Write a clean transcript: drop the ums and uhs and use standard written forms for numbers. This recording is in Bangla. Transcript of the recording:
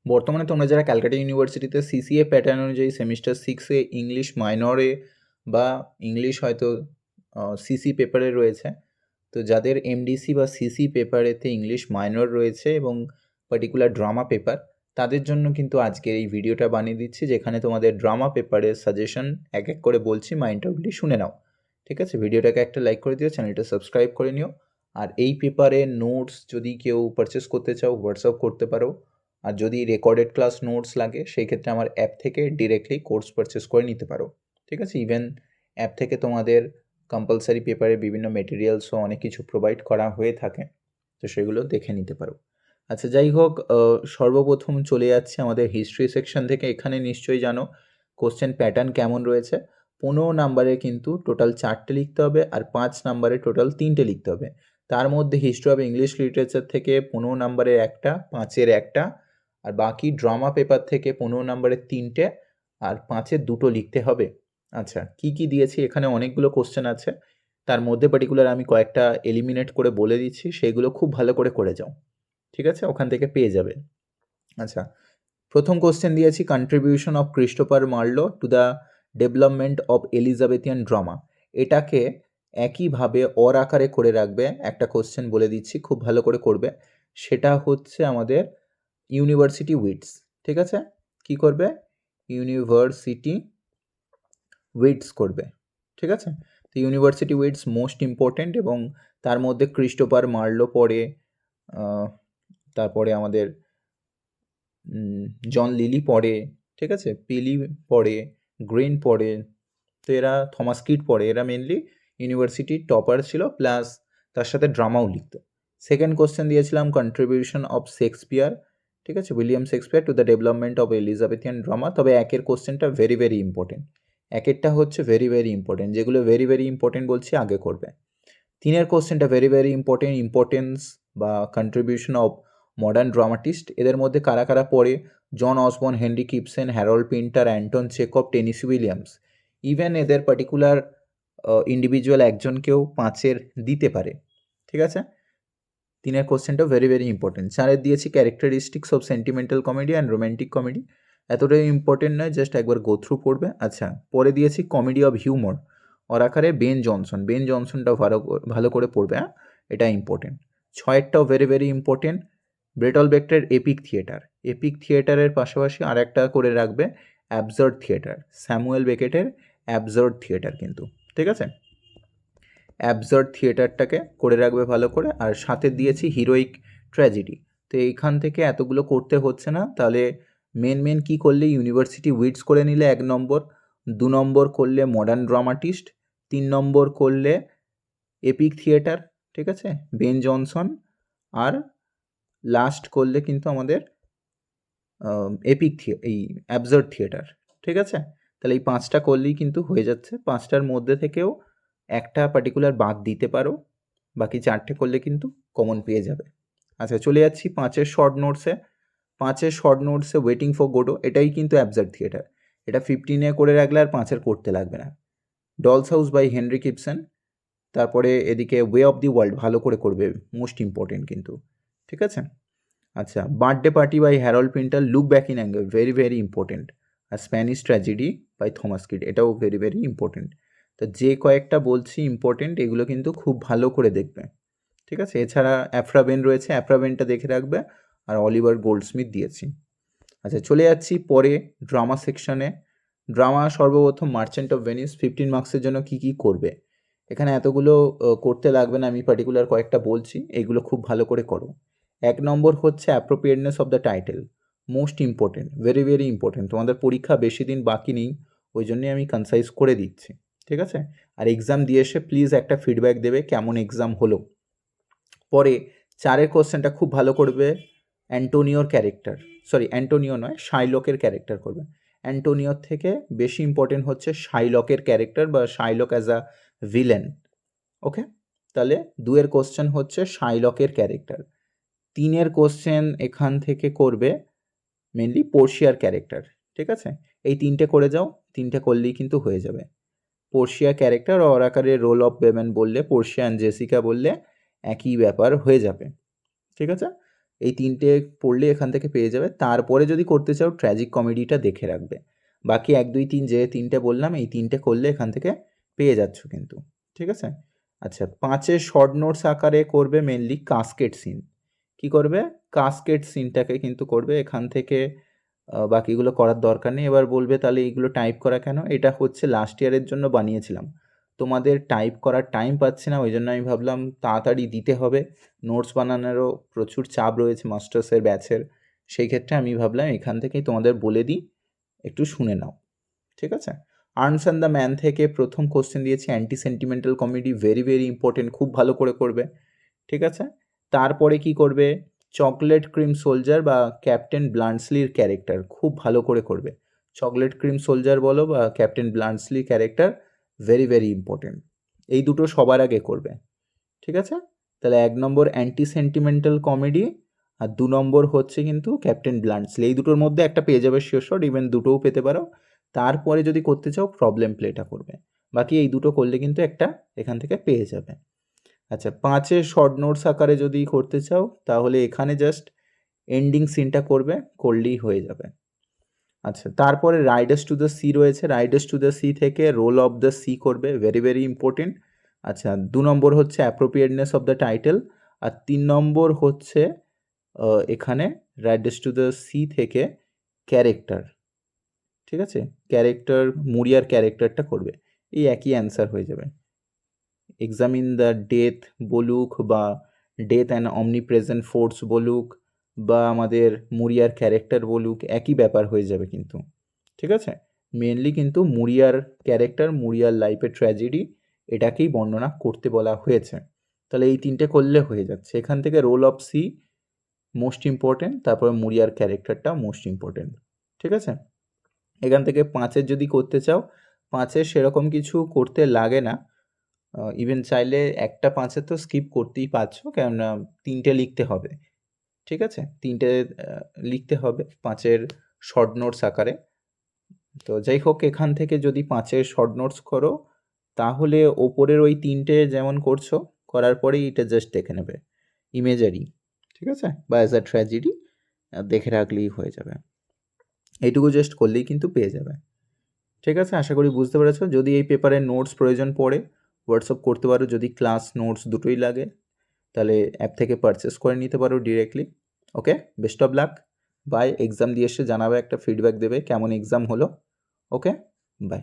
বর্তমানে তোমরা যারা ক্যালকাটা ইউনিভার্সিটিতে সিসিএ প্যাটার্ন অনুযায়ী সেমিস্টার 6-এ ইংলিশ মাইনরে বা ইংলিশ হয়তো সিসি পেপারে রয়েছে, তো যাদের এমডিসি বা সিসি পেপারেতে ইংলিশ মাইনর রয়েছে এবং পার্টিকুলার ড্রামা পেপার, তাদের জন্য কিন্তু আজকের এই ভিডিওটা বানিয়ে দিচ্ছি, যেখানে তোমাদের ড্রামা পেপারের সাজেশন এক এক করে বলছি, মাইন্ডটাগুলি শুনে নাও। ঠিক আছে, ভিডিওটাকে একটা লাইক করে দিও, চ্যানেলটা সাবস্ক্রাইব করে নিও। আর এই পেপারের নোটস যদি কেউ পারচেস করতে চাও, হোয়াটসঅ্যাপ করতে পারো। আর যদি রেকর্ডেড ক্লাস নোটস লাগে, সেই ক্ষেত্রে আমার অ্যাপ থেকে ডিরেক্টলি কোর্স পারচেস করে নিতে পারো। ঠিক আছে, ইভেন অ্যাপ থেকে তোমাদের কম্পালসারি পেপারে বিভিন্ন মেটেরিয়ালসও অনেক কিছু প্রোভাইড করা হয়ে থাকে, তো সেগুলো দেখে নিতে পারো। আচ্ছা, যাই হোক, সর্বপ্রথম চলে যাচ্ছে আমাদের হিস্ট্রি সেকশন থেকে। এখানে নিশ্চয়ই জানো কোশ্চেন প্যাটার্ন কেমন রয়েছে। 15 নাম্বারে কিন্তু টোটাল 4টে লিখতে হবে, আর 5 নাম্বারে টোটাল 3টে লিখতে হবে। তার মধ্যে হিস্ট্রি অফ ইংলিশ লিটারেচার থেকে 15 নাম্বারের একটা, 5-এর একটা, আর বাকি ড্রামা পেপার থেকে 15 নাম্বারের 3টে আর 5-এর 2টো লিখতে হবে। আচ্ছা, কি কি দিয়েছি এখানে, অনেকগুলো কোশ্চেন আছে, তার মধ্যে পার্টিকুলার আমি কয়েকটা এলিমিনেট করে বলে দিচ্ছি, সেগুলো খুব ভালো করে যাও। ঠিক আছে, ওখান থেকে পেয়ে যাবে। আচ্ছা, প্রথম কোশ্চেন দিয়েছি, contribution of Christopher Marlowe two the development of Elizabethan drama. এটাকে একইভাবে অর আকারে করে রাখবে। একটা কোশ্চেন বলে দিচ্ছি, খুব ভালো করে করবে। সেটা হচ্ছে আমাদের ইউনিভার্সিটি উইটস। ঠিক আছে, কি করবে? ইউনিভার্সিটি উইটস করবে। ঠিক আছে, তো ইউনিভার্সিটি উইটস মোস্ট ইম্পর্টেন্ট, এবং তার মধ্যে ক্রিস্টোফার মার্লো পড়ে, তারপরে আমাদের জন লিলি পড়ে, ঠিক আছে, পিলি পড়ে, গ্রিন পড়ে, তো এরা থমাস কিড পড়ে, এরা মেনলি ইউনিভার্সিটির টপার ছিল, প্লাস তার সাথে ড্রামাও লিখত। সেকেন্ড কোশ্চেন দিয়েছিলাম কন্ট্রিবিউশন অফ শেক্সপিয়ার, ঠিক আছে, William Shakespeare to the development of Elizabethan drama. তবে একের কোশ্চেনটা ভেরি ইম্পর্টেন্ট, একেরটা হচ্ছে ভেরি ইম্পর্টেন্ট, যেগুলো ভেরি ইম্পর্টেন্ট বলছি আগে করবে। তিনের কোশ্চেনটা ভেরি ইম্পর্টেন্ট, ইম্পর্টেন্স বা কন্ট্রিবিউশন অফ মডার্ন ড্রামাটিস্ট। এদের মধ্যে কারা কারা পড়ে? John Osborne, Henry Kipson, Harold Pinter, Anton Chekhov, Tennessee Williams. Even এদের পার্টিকুলার ইন্ডিভিজুয়াল একজনকেও 5-এর দিতে পারে। ঠিক আছে, তিনের কোশ্চেনটাও ভেরি ইম্পর্টেন্ট। চারের দিয়েছি characteristics of sentimental comedy and romantic comedy. এতটাই ইম্পর্টেন্ট নয়, জাস্ট একবার গো থ্রু পড়বে। আচ্ছা, পরে দিয়েছি কমেডি অফ হিউমর, ওর আকারে বেন জনসনটাও ভালো করে পড়বে, হ্যাঁ, এটা ইম্পর্টেন্ট। 6-এরটাও ভেরি ইম্পর্টেন্ট, ব্রেটল বেক্টের এপিক থিয়েটার। এপিক থিয়েটারের পাশাপাশি আর একটা করে রাখবে অ্যাবসার্ড থিয়েটার, স্যামুয়েল বেকেটের অ্যাবসার্ড থিয়েটার কিন্তু। ঠিক আছে, অ্যাবসার্ড থিয়েটারটাকে করে রাখবে ভালো করে। আর সাথে দিয়েছি হিরোইক ট্র্যাজেডি। তো এইখান থেকে এতগুলো করতে হচ্ছে না, তাহলে মেন কি করলে? ইউনিভার্সিটি উইটস করে নিলে 1 নম্বর, 2 নম্বর করলে মডার্ন ড্রামাটিস্ট, 3 নম্বর করলে এপিক থিয়েটার, ঠিক আছে, বেন জনসন, আর লাস্ট করলে কিন্তু আমাদের এই অ্যাবসার্ড থিয়েটার। ঠিক আছে, তাহলে এই 5টা করলেই কিন্তু হয়ে যাচ্ছে। 5টার মধ্যে থেকেও একটা পার্টিকুলার বাদ দিতে পারো, বাকি 4টে করলে কিন্তু কমন পেয়ে যাবে। আচ্ছা, চলে যাচ্ছি 5-এর শর্ট নোটসে। 5-এর শর্ট নোটসে ওয়েটিং ফর গোডো, এটাই কিন্তু অ্যাবসার্ড থিয়েটার। এটা 15-এ করে রাখলে আর 5-এর করতে লাগবে না। ডলস হাউস বাই হেনরি কিপসন, তারপরে এদিকে ওয়ে অফ দি ওয়ার্ল্ড ভালো করে করবে, মোস্ট ইম্পর্টেন্ট কিন্তু। ঠিক আছে, আচ্ছা, birthday party by Harold Pinter, look back in anger, very important. আর Spanish tragedy by Thomas Kyd, এটাও ভেরি ইম্পর্টেন্ট। তো যে কয়েকটা বলছি ইম্পর্টেন্ট, এগুলো কিন্তু খুব ভালো করে দেখবে। ঠিক আছে, এছাড়া অ্যাফ্রাবেন রয়েছে, অ্যাফ্রাবেনটা দেখে রাখবে, আর অলিভার গোল্ডস্মিথ দিয়েছি। আচ্ছা, চলে যাচ্ছি পরে ড্রামা সেকশনে। ড্রামা সর্বপ্রথম মার্চেন্ট অফ ভেনিস, 15 মার্কসের জন্য কি করবে। এখানে এতগুলো করতে লাগবে না, আমি পার্টিকুলার কয়েকটা বলছি, এগুলো খুব ভালো করে করো। 1 নম্বর হচ্ছে appropriateness of the title, most important, very important. তোমাদের পরীক্ষা বেশি দিন বাকি নেই, ওই জন্যই আমি কনসাইজ করে দিচ্ছি। ঠিক আছে, আর এক্সাম দিয়ে এসে প্লিজ একটা ফিডব্যাক দেবে কেমন এক্সাম হলো। পরে 4-এর কোশ্চেনটা খুব ভালো করবে, অ্যান্টোনিওর ক্যারেক্টার, অ্যান্টোনিও নয়, শাইলকের ক্যারেক্টার করবে। অ্যান্টোনিওর থেকে বেশি ইম্পর্টেন্ট হচ্ছে শাইলকের ক্যারেক্টার বা শাইলক অ্যাজ আ ভিলেন। ওকে, তাহলে 2-এর কোশ্চেন হচ্ছে শাইলকের ক্যারেক্টার। 3-এর কোশ্চেন এখান থেকে করবে মেনলি পোর্শিয়ার ক্যারেক্টার। ঠিক আছে, এই 3টে করে যাও, 3টে করলেই কিন্তু হয়ে যাবে। পোর্শিয়া ক্যারেক্টার ওর আকারে রোল অফ বেমেন বললে, পোর্শিয়া অ্যান্ড জেসিকা বললে একই ব্যাপার হয়ে যাবে। ঠিক আছে, এই 3টে পড়লে এখান থেকে পেয়ে যাবে। তারপরে যদি করতে চাও ট্র্যাজিক কমেডিটা দেখে রাখবে। বাকি 1, 2, 3 যে 3টে বললাম এই 3টে করলে এখান থেকে পেয়ে যাচ্ছ কিন্তু, ঠিক আছে? আচ্ছা 5 শর্ট নোটস আকারে করবে মেনলি কাস্কেড সিন। কি করবে? কাস্কেড সিনটাকে কিন্তু করবে এখান থেকে, বাকিগুলো করার দরকার নেই। এবার বলবে তাহলে এইগুলো টাইপ করা কেন? এটা হচ্ছে লাস্ট ইয়ারের জন্য বানিয়েছিলাম, তোমাদের টাইপ করার টাইম পাচ্ছি না, ওই জন্য আমি ভাবলাম তাড়াতাড়ি দিতে হবে, নোটস বানানোরও প্রচুর চাপ রয়েছে মাস্টার্সের ব্যাচের, সেই ক্ষেত্রে আমি ভাবলাম এখান থেকেই তোমাদের বলে দিই, একটু শুনে নাও, ঠিক আছে? আর্নস অ্যান্ড দ্য ম্যান থেকে প্রথম কোশ্চেন দিয়েছি anti sentimental comedy, very very important, খুব ভালো করে করবে, ঠিক আছে? তারপরে কি করবে? চকলেট ক্রিম সোলজার বা ক্যাপ্টেন ব্লান্টসলির ক্যারেক্টার খুব ভালো করে করবে। চকলেট ক্রিম সোলজার বলো বা captain Bluntschli character, very very important, এই দুটো সবার আগে করবে, ঠিক আছে? তাহলে 1 নম্বর অ্যান্টি সেন্টিমেন্টাল কমেডি, আর 2 নম্বর হচ্ছে কিন্তু ক্যাপ্টেন ব্লান্টসলি, এই দুটোর মধ্যে একটা পেয়ে যাবে শিওর শট, ইভেন দুটোও পেতে পারো। তারপরে যদি করতে চাও প্রবলেম প্লেটা করবে, বাকি এই দুটো করলে কিন্তু একটা এখান থেকে পেয়ে যাবে। আচ্ছা 5 শর্ট নোটস আকারে যদি করতে চাও তাহলে এখানে জাস্ট এন্ডিং সিনটা করবে, করলেই হয়ে যাবে। আচ্ছা তারপরে রাইডার্স টু দ্য সি রয়েছে, রাইডার্স টু দ্য সি থেকে রোল অফ দ্য সি করবে, ভেরি ভেরি ইম্পর্টেন্ট। আচ্ছা 2 নম্বর হচ্ছে অ্যাপ্রোপ্রিয়েটনেস অফ দ্য টাইটেল, আর 3 নম্বর হচ্ছে এখানে রাইডার্স টু দ্য সি থেকে ক্যারেক্টার, ঠিক আছে? ক্যারেক্টার মুরিয়ার ক্যারেক্টারটা করবে, এই একই অ্যান্সার হয়ে যাবে। এক্সামিন দ্য ডেথ বলুক বা ডেথ অ্যান্ড অমনিপ্রেজেন্ট ফোর্স বলুক বা আমাদের মুরিয়ার ক্যারেক্টার বলুক, একই ব্যাপার হয়ে যাবে কিন্তু, ঠিক আছে? মেনলি কিন্তু মুরিয়ার ক্যারেক্টার, মুরিয়ার লাইফের ট্র্যাজেডি, এটাকেই বর্ণনা করতে বলা হয়েছে। তাহলে এই 3টে করলে হয়ে যাচ্ছে। এখান থেকে role of sea most important, তারপরে মুরিয়ার ক্যারেক্টারটা মোস্ট ইম্পর্টেন্ট, ঠিক আছে? এখান থেকে 5 যদি করতে চাও, 5 সেরকম কিছু করতে লাগে না, ইভেন চাইলে একটা 5 তো স্কিপ করতেই পারছো, কেননা 3টে লিখতে হবে, ঠিক আছে? 3টে লিখতে হবে 5 শর্ট নোটস আকারে। তো যাই হোক এখান থেকে যদি 5 শর্ট নোটস করো তাহলে ওপরের ওই 3টে যেমন করছো, করার পরেই এটা জাস্ট দেখে নেবে ইমেজারি, ঠিক আছে? বা অ্যাজ আ ট্র্যাজেডি দেখে রাখলেই হয়ে যাবে, এইটুকু জাস্ট করলেই কিন্তু পেয়ে যাবে, ঠিক আছে? আশা করি বুঝতে পেরেছো। যদি এই পেপারের নোটস প্রয়োজন পড়ে হোয়াটসঅ্যাপ করতে পারো, যদি ক্লাস নোটস দুটোই লাগে তাহলে অ্যাপ থেকে পারচেস করে নিতে পারো directly. Okay, best of luck, bye. Exam দিয়ে এসে জানাবে, একটা ফিডব্যাক দেবে কেমন এক্সাম হলো। Okay, by.